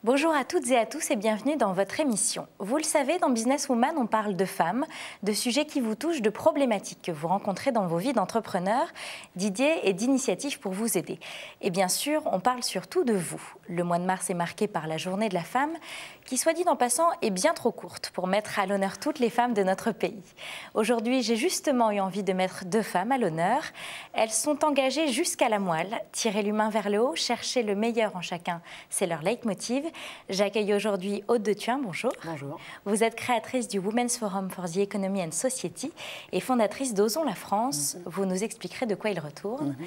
Bonjour à toutes et à tous et bienvenue dans votre émission. Vous le savez, dans Business Woman, on parle de femmes, de sujets qui vous touchent, de problématiques que vous rencontrez dans vos vies d'entrepreneurs, d'idées et d'initiatives pour vous aider. Et bien sûr, on parle surtout de vous. Le mois de mars est marqué par la Journée de la femme, qui, soit dit en passant, est bien trop courte pour mettre à l'honneur toutes les femmes de notre pays. Aujourd'hui, j'ai justement eu envie de mettre deux femmes à l'honneur. Elles sont engagées jusqu'à la moelle, tirer l'humain vers le haut, chercher le meilleur en chacun, c'est leur leitmotiv. J'accueille aujourd'hui Aude de Thuin, bonjour. Bonjour. Vous êtes créatrice du Women's Forum for the Economy and Society et fondatrice d'Osons la France. Vous nous expliquerez de quoi il retourne.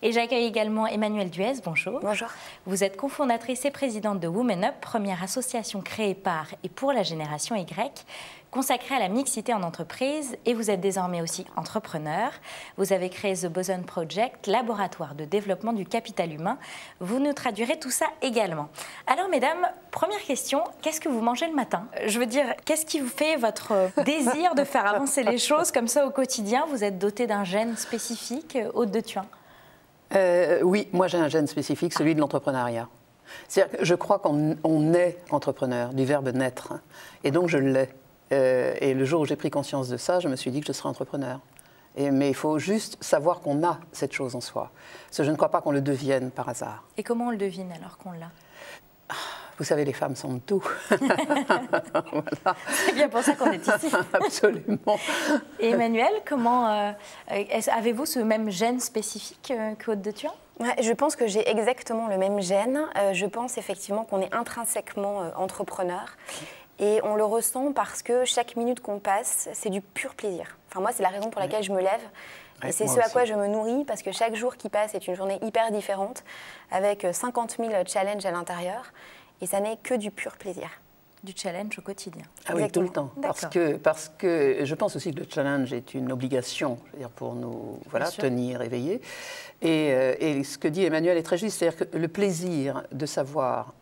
Et j'accueille également Emmanuelle Duez, bonjour. Bonjour. Vous êtes cofondatrice et présidente de Women Up, première association créée par et pour la génération Y, consacrée à la mixité en entreprise, et vous êtes désormais aussi entrepreneur. Vous avez créé The Boson Project, laboratoire de développement du capital humain. Vous nous traduirez tout ça également. Alors mesdames, première question, qu'est-ce que vous mangez le matin? Je veux dire, qu'est-ce qui vous fait votre désir de faire avancer les choses comme ça au quotidien? Vous êtes dotée d'un gène spécifique, Aude de Thuin? Oui, moi j'ai un gène spécifique, celui de l'entrepreneuriat. C'est-à-dire que je crois qu'on est entrepreneur, du verbe naître, et donc je l'ai. Et le jour où j'ai pris conscience de ça, je me suis dit que je serais entrepreneur. Mais il faut juste savoir qu'on a cette chose en soi. Parce que je ne crois pas qu'on le devienne par hasard. Et comment on le devine alors qu'on l'a? Vous savez, les femmes sont tout. Voilà. C'est bien pour ça qu'on est ici. Absolument. Et Emmanuelle, comment avez-vous ce même gène spécifique qu'Aude de Thuin? Je pense que j'ai exactement le même gène. Je pense effectivement qu'on est intrinsèquement entrepreneur. Et on le ressent parce que chaque minute qu'on passe, c'est du pur plaisir. Enfin, moi, c'est la raison pour laquelle je me lève. Et c'est ce à quoi je me nourris, parce que chaque jour qui passe est une journée hyper différente, avec 50 000 challenges à l'intérieur. Et ça n'est que du pur plaisir. Du challenge au quotidien. Ah oui, tout le temps. Parce que je pense aussi que le challenge est une obligation, c'est-à-dire pour nous tenir éveillés. Et ce que dit Emmanuel est très juste, c'est-à-dire que le plaisir de savoir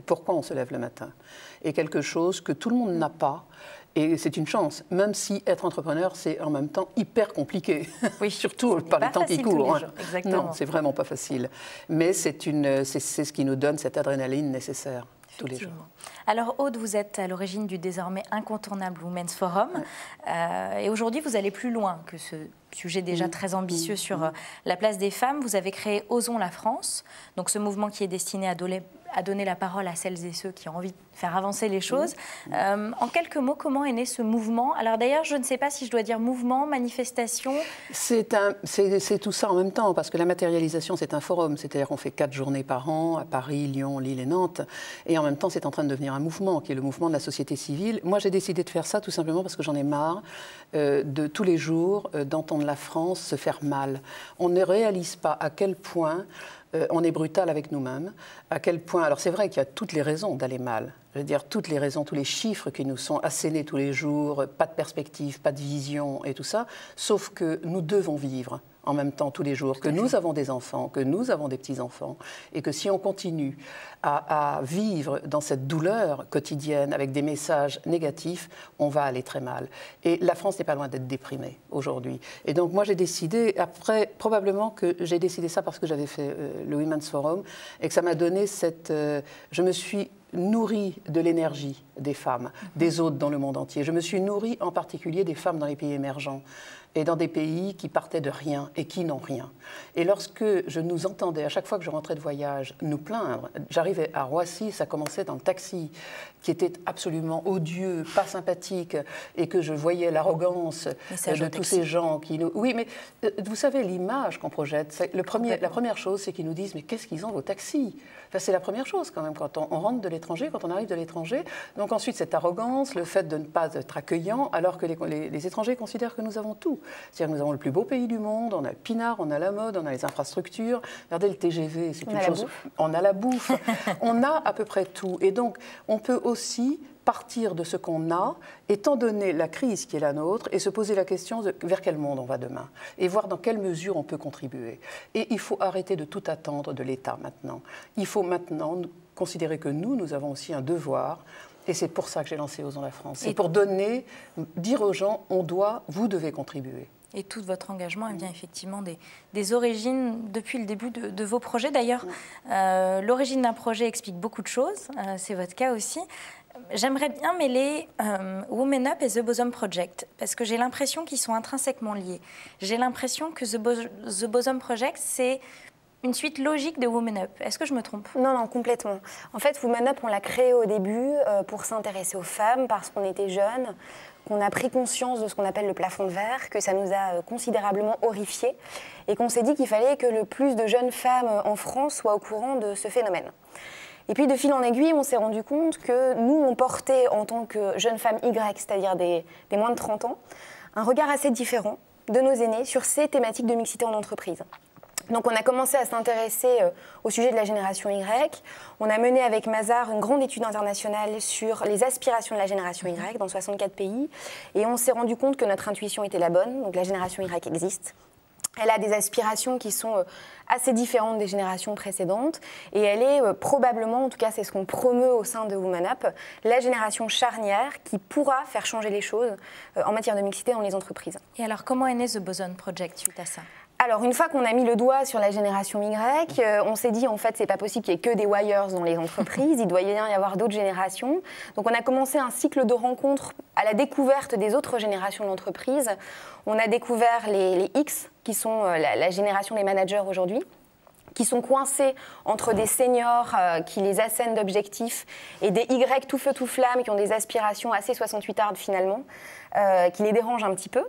pourquoi on se lève le matin est quelque chose que tout le monde n'a pas. Et c'est une chance, même si être entrepreneur, c'est en même temps hyper compliqué. Oui, surtout par les temps qui courent. Exactement. Non, c'est vraiment pas facile. Mais c'est ce qui nous donne cette adrénaline nécessaire tous les jours. Alors Aude, vous êtes à l'origine du désormais incontournable Women's Forum. Et aujourd'hui, vous allez plus loin que ce sujet déjà très ambitieux sur la place des femmes. Vous avez créé Osons la France, donc ce mouvement qui est destiné à donner la parole à celles et ceux qui ont envie de faire avancer les choses. En quelques mots, comment est né ce mouvement? Alors d'ailleurs, je ne sais pas si je dois dire mouvement, manifestation. C'est tout ça en même temps, parce que la matérialisation, c'est un forum. C'est-à-dire qu'on fait 4 journées par an à Paris, Lyon, Lille et Nantes. Et en même temps, c'est en train de devenir un mouvement, qui est le mouvement de la société civile. Moi, j'ai décidé de faire ça tout simplement parce que j'en ai marre de tous les jours d'entendre la France se faire mal. On ne réalise pas à quel point on est brutal avec nous-mêmes, à quel point... Alors c'est vrai qu'il y a toutes les raisons d'aller mal. Je veux dire, toutes les raisons, tous les chiffres qui nous sont assénés tous les jours, pas de perspective, pas de vision et tout ça, sauf que nous devons vivre en même temps tous les jours, que nous avons des enfants, que nous avons des petits-enfants, et que si on continue à vivre dans cette douleur quotidienne avec des messages négatifs, on va aller très mal. Et la France n'est pas loin d'être déprimée aujourd'hui. Et donc moi j'ai décidé, après, probablement que j'ai décidé ça parce que j'avais fait le Women's Forum, et que ça m'a donné cette... je me suis nourrie de l'énergie des femmes, des autres dans le monde entier. Je me suis nourrie en particulier des femmes dans les pays émergents et dans des pays qui partaient de rien et qui n'ont rien. Et lorsque je nous entendais, à chaque fois que je rentrais de voyage, nous plaindre, j'arrivais à Roissy, ça commençait dans le taxi, qui était absolument odieux, pas sympathique, et que je voyais l'arrogance de tous ces gens qui nous... Oui, mais vous savez, l'image qu'on projette, la première chose, c'est qu'ils nous disent « mais qu'est-ce qu'ils ont vos taxis ?» Enfin, c'est la première chose quand même, quand on rentre de l'étranger, quand on arrive de l'étranger. Donc ensuite, cette arrogance, le fait de ne pas être accueillant, alors que les étrangers considèrent que nous avons tout. C'est-à-dire que nous avons le plus beau pays du monde, on a le pinard, on a la mode, on a les infrastructures. Regardez le TGV, c'est une chose... On a la bouffe. On a à peu près tout. Et donc, on peut aussi partir de ce qu'on a, étant donné la crise qui est la nôtre, et se poser la question de vers quel monde on va demain, et voir dans quelle mesure on peut contribuer. Et il faut arrêter de tout attendre de l'État maintenant. Il faut maintenant considérer que nous avons aussi un devoir, et c'est pour ça que j'ai lancé Osons la France. C'est pour dire aux gens, vous devez contribuer. Et tout votre engagement vient effectivement des origines depuis le début de vos projets. D'ailleurs, l'origine d'un projet explique beaucoup de choses, c'est votre cas aussi. J'aimerais bien mêler Women Up et The Bosom Project, parce que j'ai l'impression qu'ils sont intrinsèquement liés. J'ai l'impression que The Bosom Project, c'est une suite logique de Women Up. Est-ce que je me trompe? Non, non, complètement. En fait, Women Up, on l'a créé au début pour s'intéresser aux femmes, parce qu'on était jeunes, qu'on a pris conscience de ce qu'on appelle le plafond de verre, que ça nous a considérablement horrifiés, et qu'on s'est dit qu'il fallait que le plus de jeunes femmes en France soient au courant de ce phénomène. Et puis, de fil en aiguille, on s'est rendu compte que nous, on portait, en tant que jeunes femmes Y, c'est-à-dire des moins de 30 ans, un regard assez différent de nos aînés sur ces thématiques de mixité en entreprise. Donc, on a commencé à s'intéresser au sujet de la génération Y. On a mené avec Mazars une grande étude internationale sur les aspirations de la génération Y dans 64 pays. Et on s'est rendu compte que notre intuition était la bonne. Donc, la génération Y existe. Elle a des aspirations qui sont assez différentes des générations précédentes et elle est probablement, en tout cas c'est ce qu'on promeut au sein de Women Up, la génération charnière qui pourra faire changer les choses en matière de mixité dans les entreprises. Et alors comment est né The Bosom Project suite à ça? Alors, une fois qu'on a mis le doigt sur la génération Y, on s'est dit, en fait, c'est pas possible qu'il y ait que des wires dans les entreprises, il doit bien y avoir d'autres générations. Donc, on a commencé un cycle de rencontres à la découverte des autres générations d'entreprises. On a découvert les X, qui sont la génération des managers aujourd'hui, qui sont coincés entre des seniors qui les assènent d'objectifs et des Y tout feu tout flamme, qui ont des aspirations assez 68ardes finalement, qui les dérangent un petit peu.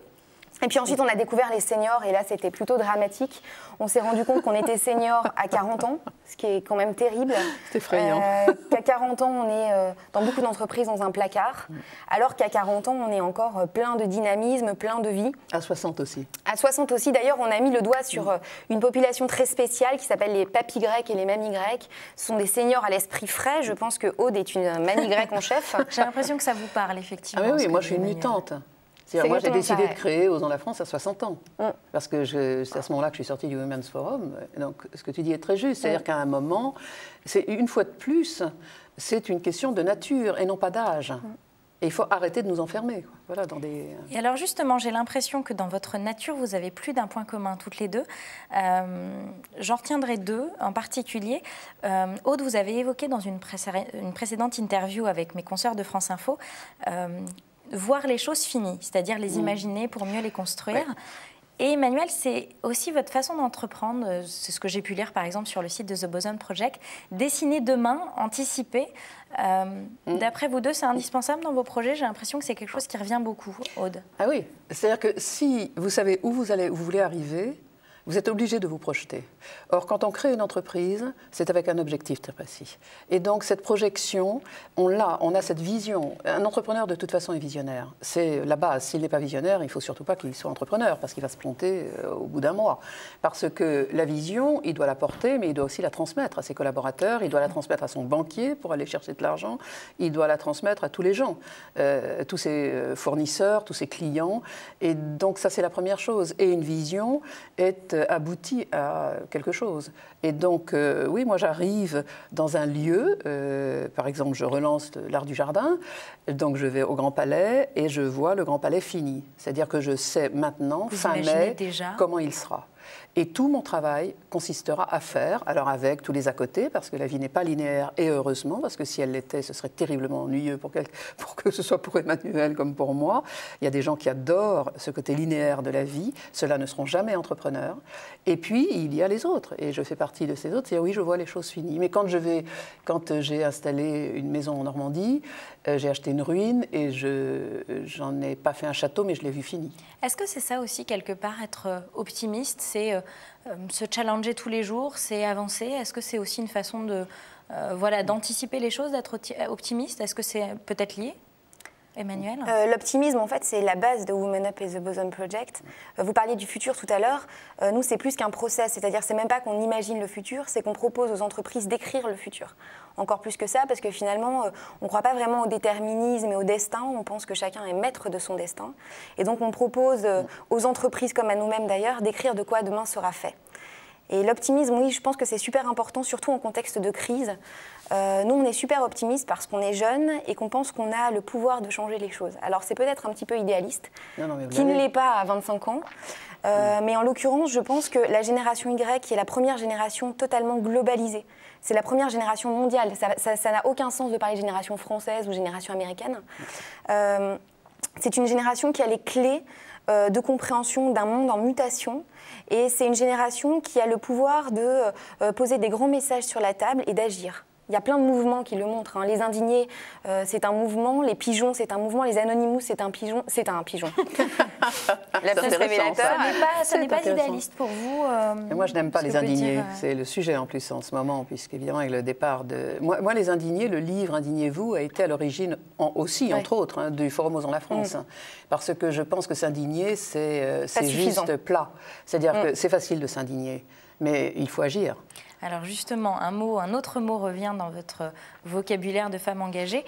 Et puis ensuite, on a découvert les seniors, et là, c'était plutôt dramatique. On s'est rendu compte qu'on était seniors à 40 ans, ce qui est quand même terrible. C'est effrayant. Qu'à 40 ans, on est dans beaucoup d'entreprises dans un placard, alors qu'à 40 ans, on est encore plein de dynamisme, plein de vie. À 60 aussi. À 60 aussi. D'ailleurs, on a mis le doigt sur une population très spéciale qui s'appelle les papy grecs et les mamies grecques. Ce sont des seniors à l'esprit frais. Je pense que Aude est une mamie grecque en chef. J'ai l'impression que ça vous parle, effectivement. Ah oui, moi, je suis une mutante. Moi, j'ai décidé de créer Osons la France à 60 ans. Parce que c'est à ce moment-là que je suis sortie du Women's Forum. Donc, ce que tu dis est très juste. C'est-à-dire qu'à un moment, une fois de plus, c'est une question de nature et non pas d'âge. Et il faut arrêter de nous enfermer. Voilà, dans des... Et alors justement, j'ai l'impression que dans votre nature, vous avez plus d'un point commun toutes les deux. J'en retiendrai deux en particulier. Aude, vous avez évoqué dans une précédente interview avec mes consoeurs de France Info voir les choses finies, c'est-à-dire les imaginer pour mieux les construire. Ouais. Et Emmanuel, c'est aussi votre façon d'entreprendre, c'est ce que j'ai pu lire par exemple sur le site de The Bosom Project, dessiner demain, anticiper. D'après vous deux, c'est indispensable dans vos projets? J'ai l'impression que c'est quelque chose qui revient beaucoup, Aude. Ah oui, c'est-à-dire que si vous savez où vous voulez arriver, vous êtes obligé de vous projeter. Or, quand on crée une entreprise, c'est avec un objectif très précis. Et donc, cette projection, on a cette vision. Un entrepreneur, de toute façon, est visionnaire. C'est la base. S'il n'est pas visionnaire, il ne faut surtout pas qu'il soit entrepreneur, parce qu'il va se planter au bout d'un mois. Parce que la vision, il doit la porter, mais il doit aussi la transmettre à ses collaborateurs, il doit la transmettre à son banquier pour aller chercher de l'argent, il doit la transmettre à tous les gens, tous ses fournisseurs, tous ses clients. Et donc, ça, c'est la première chose. Et une vision est aboutit à quelque chose. Et donc, oui, moi j'arrive dans un lieu, par exemple, je relance l'Art du Jardin, donc je vais au Grand Palais et je vois le Grand Palais fini. C'est-à-dire que je sais maintenant, fin mai, comment il sera. Et tout mon travail consistera à faire, alors avec tous les à côté, parce que la vie n'est pas linéaire, et heureusement, parce que si elle l'était, ce serait terriblement ennuyeux pour que ce soit pour Emmanuel comme pour moi. Il y a des gens qui adorent ce côté linéaire de la vie, ceux-là ne seront jamais entrepreneurs. Et puis, il y a les autres, et je fais partie de ces autres, c'est oui, je vois les choses finies. Mais quand j'ai installé une maison en Normandie, j'ai acheté une ruine, et j'en ai pas fait un château, mais je l'ai vu fini. Est-ce que c'est ça aussi, quelque part, être optimiste, c'est se challenger tous les jours, c'est avancer? Est-ce que c'est aussi une façon d'anticiper les choses, d'être optimiste? Est-ce que c'est peut-être lié, Emmanuel? L'optimisme, en fait, c'est la base de Women Up et The Bosom Project. Vous parliez du futur tout à l'heure. Nous, c'est plus qu'un process, c'est-à-dire c'est même pas qu'on imagine le futur, c'est qu'on propose aux entreprises d'écrire le futur. Encore plus que ça, parce que finalement, on ne croit pas vraiment au déterminisme et au destin. On pense que chacun est maître de son destin. Et donc, on propose aux entreprises, comme à nous-mêmes d'ailleurs, d'écrire de quoi demain sera fait. Et l'optimisme, oui, je pense que c'est super important, surtout en contexte de crise. Nous, on est super optimistes parce qu'on est jeunes et qu'on pense qu'on a le pouvoir de changer les choses. Alors, c'est peut-être un petit peu idéaliste, qui ne l'est pas à 25 ans. Mais en l'occurrence, je pense que la génération Y est la première génération totalement globalisée. C'est la première génération mondiale. Ça n'a aucun sens de parler de génération française ou génération américaine. C'est une génération qui a les clés de compréhension d'un monde en mutation. Et c'est une génération qui a le pouvoir de poser des grands messages sur la table et d'agir. Il y a plein de mouvements qui le montrent. Hein. Les indignés, c'est un mouvement. Les pigeons, c'est un mouvement. Les anonymous, c'est un pigeon. C'est un pigeon. C'est révélateur. Ça n'est pas idéaliste pour vous. Et moi, je n'aime pas les indignés. C'est le sujet en plus en ce moment, puisqu'évidemment, avec le départ de... Moi, les indignés, le livre Indignez-vous a été à l'origine aussi, entre autres, hein, du Forum Osons la France. Parce que je pense que s'indigner, c'est juste plat. C'est-à-dire que c'est facile de s'indigner, mais il faut agir. Alors justement, un autre mot revient dans votre vocabulaire de femme engagée.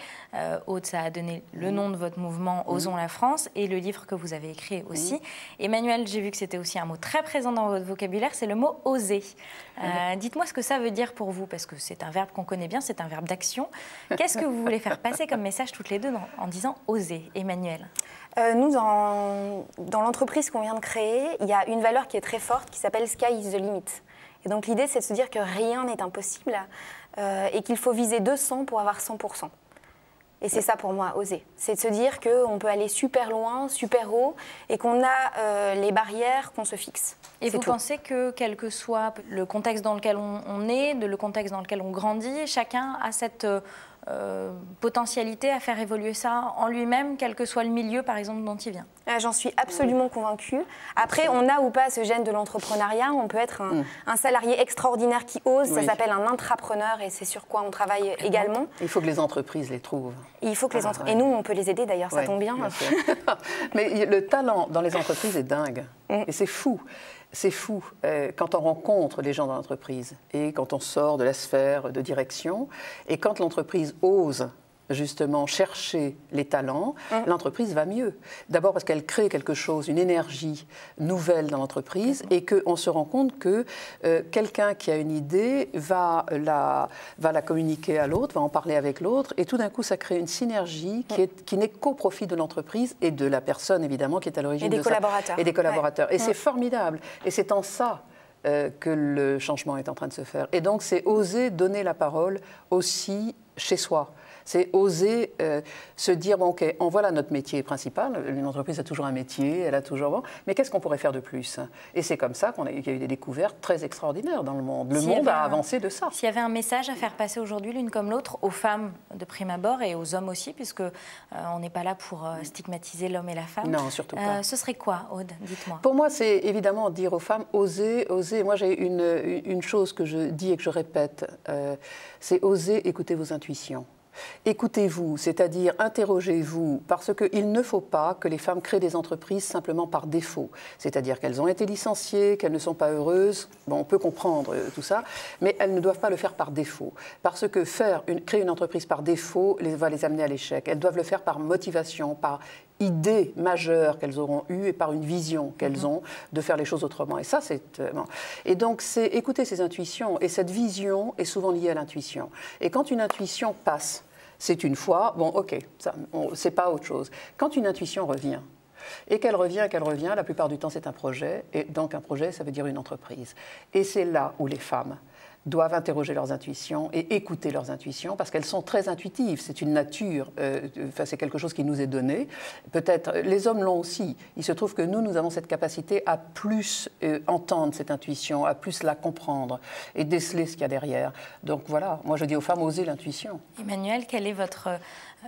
Aude, ça a donné le nom de votre mouvement Osons la France et le livre que vous avez écrit aussi. Emmanuel, j'ai vu que c'était aussi un mot très présent dans votre vocabulaire, c'est le mot oser. Dites-moi ce que ça veut dire pour vous, parce que c'est un verbe qu'on connaît bien, c'est un verbe d'action. Qu'est-ce que vous voulez faire passer comme message toutes les deux en disant oser, Emmanuel? Nous, dans l'entreprise qu'on vient de créer, il y a une valeur qui est très forte qui s'appelle « Sky is the limit ». Et donc l'idée, c'est de se dire que rien n'est impossible et qu'il faut viser 200 pour avoir 100%. Et c'est ça pour moi, oser. C'est de se dire qu'on peut aller super loin, super haut et qu'on a les barrières qu'on se fixe. Et vous pensez que quel que soit le contexte dans lequel on est, le contexte dans lequel on grandit, chacun a cette potentialité à faire évoluer ça en lui-même, quel que soit le milieu, par exemple, dont il vient? J'en suis absolument convaincue. Après, on a ou pas ce gène de l'entrepreneuriat. On peut être un salarié extraordinaire qui ose. Ça s'appelle un intrapreneur et c'est sur quoi on travaille également. Il faut que les entreprises les trouvent. Il faut que les entreprises... Et nous, on peut les aider d'ailleurs, ça tombe bien. Mais le talent dans les entreprises est dingue. Et c'est fou. C'est fou quand on rencontre les gens dans l'entreprise et quand on sort de la sphère de direction et quand l'entreprise ose justement chercher les talents, l'entreprise va mieux. D'abord parce qu'elle crée quelque chose, une énergie nouvelle dans l'entreprise et qu'on se rend compte que quelqu'un qui a une idée va la communiquer à l'autre, va en parler avec l'autre et tout d'un coup ça crée une synergie qui n'est qu'au profit de l'entreprise et de la personne évidemment qui est à l'origine de ça. Et des collaborateurs. Et c'est formidable. Et c'est en ça que le changement est en train de se faire. Et donc c'est oser donner la parole aussi chez soi. C'est oser se dire, bon, ok, voilà notre métier principal. Une entreprise a toujours un métier, elle a toujours... Bon, mais qu'est-ce qu'on pourrait faire de plus? Et c'est comme ça qu'il y a eu des découvertes très extraordinaires dans le monde. Le monde a avancé de ça. S'il y avait un message à faire passer aujourd'hui, l'une comme l'autre, aux femmes de prime abord et aux hommes aussi, puisque on n'est pas là pour stigmatiser l'homme et la femme. Non, surtout pas. Ce serait quoi, Aude? Dites-moi. Pour moi, c'est évidemment dire aux femmes, oser, oser. Moi, j'ai une chose que je dis et que je répète, c'est oser écouter vos intuitions. Écoutez-vous, c'est-à-dire interrogez-vous, parce qu'il ne faut pas que les femmes créent des entreprises simplement par défaut. C'est-à-dire qu'elles ont été licenciées, qu'elles ne sont pas heureuses, bon, on peut comprendre tout ça, mais elles ne doivent pas le faire par défaut. Parce que créer une entreprise par défaut va les amener à l'échec. Elles doivent le faire par motivation, par idée majeure qu'elles auront eue et par une vision qu'elles ont de faire les choses autrement. Et ça, c'est... bon. Et donc, c'est écouter ces intuitions. Et cette vision est souvent liée à l'intuition. Et quand une intuition passe, c'est une fois, bon, ok, c'est pas autre chose. Quand une intuition revient, et qu'elle revient, la plupart du temps, c'est un projet. Et donc, un projet, ça veut dire une entreprise. Et c'est là où les femmes doivent interroger leurs intuitions et écouter leurs intuitions parce qu'elles sont très intuitives. C'est une nature, c'est quelque chose qui nous est donné. Peut-être, les hommes l'ont aussi. Il se trouve que nous avons cette capacité à plus entendre cette intuition, à plus la comprendre et déceler ce qu'il y a derrière. Donc voilà, moi je dis aux femmes, osez l'intuition. Emmanuel, quel est votre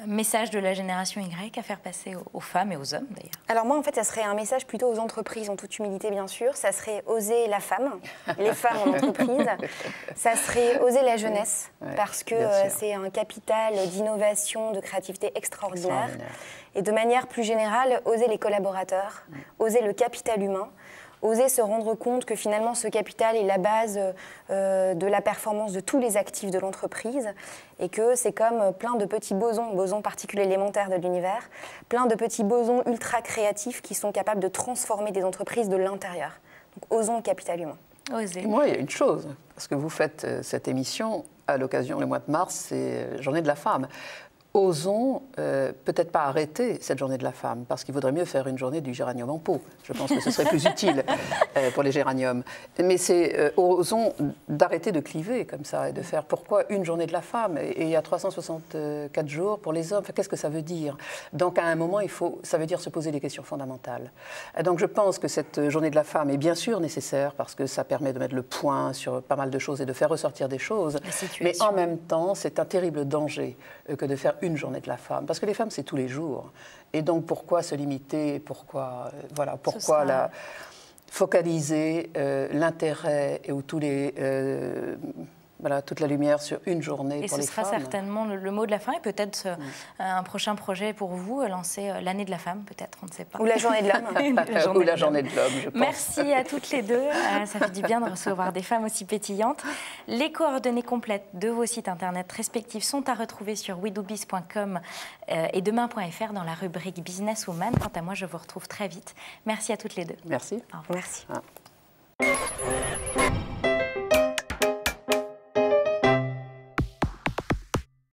message de la génération Y à faire passer aux femmes et aux hommes d'ailleurs? Alors moi en fait ça serait un message plutôt aux entreprises en toute humilité bien sûr, ça serait oser la femme, les femmes en entreprise, ça serait oser la jeunesse parce que c'est un capital d'innovation, de créativité extraordinaire et de manière plus générale oser les collaborateurs, oser le capital humain. Oser se rendre compte que finalement ce capital est la base de la performance de tous les actifs de l'entreprise et que c'est comme plein de petits bosons particules élémentaires de l'univers, plein de petits bosons ultra créatifs qui sont capables de transformer des entreprises de l'intérieur. Donc osons le capital humain. Oser. Moi, il y a une chose, parce que vous faites cette émission à l'occasion, le mois de mars, c'est Journée de la femme. Osons peut-être pas arrêter cette journée de la femme, parce qu'il vaudrait mieux faire une journée du géranium en pot. Je pense que ce serait plus utile pour les géraniums. Mais osons d'arrêter de cliver comme ça et de faire pourquoi une journée de la femme et il y a 364 jours pour les hommes. Enfin, qu'est-ce que ça veut dire? Donc à un moment, ça veut dire se poser des questions fondamentales. Donc je pense que cette journée de la femme est bien sûr nécessaire parce que ça permet de mettre le point sur pas mal de choses et de faire ressortir des choses. Mais en même temps, c'est un terrible danger que de faire une journée de la femme, parce que les femmes, c'est tous les jours. Et donc, pourquoi se limiter? Pourquoi focaliser l'intérêt et toute la lumière sur une journée pour les femmes? Et ce sera certainement le mot de la fin, et peut-être un prochain projet pour vous, lancer l'année de la femme, peut-être, on ne sait pas. Ou la journée de l'homme. Ou la journée de l'homme, je pense. Merci à toutes les deux. Ça fait du bien de recevoir des femmes aussi pétillantes. Les coordonnées complètes de vos sites internet respectifs sont à retrouver sur wedobiz.com et demain.fr dans la rubrique Business Woman. Quant à moi, je vous retrouve très vite. Merci à toutes les deux. Merci. Au revoir. Merci.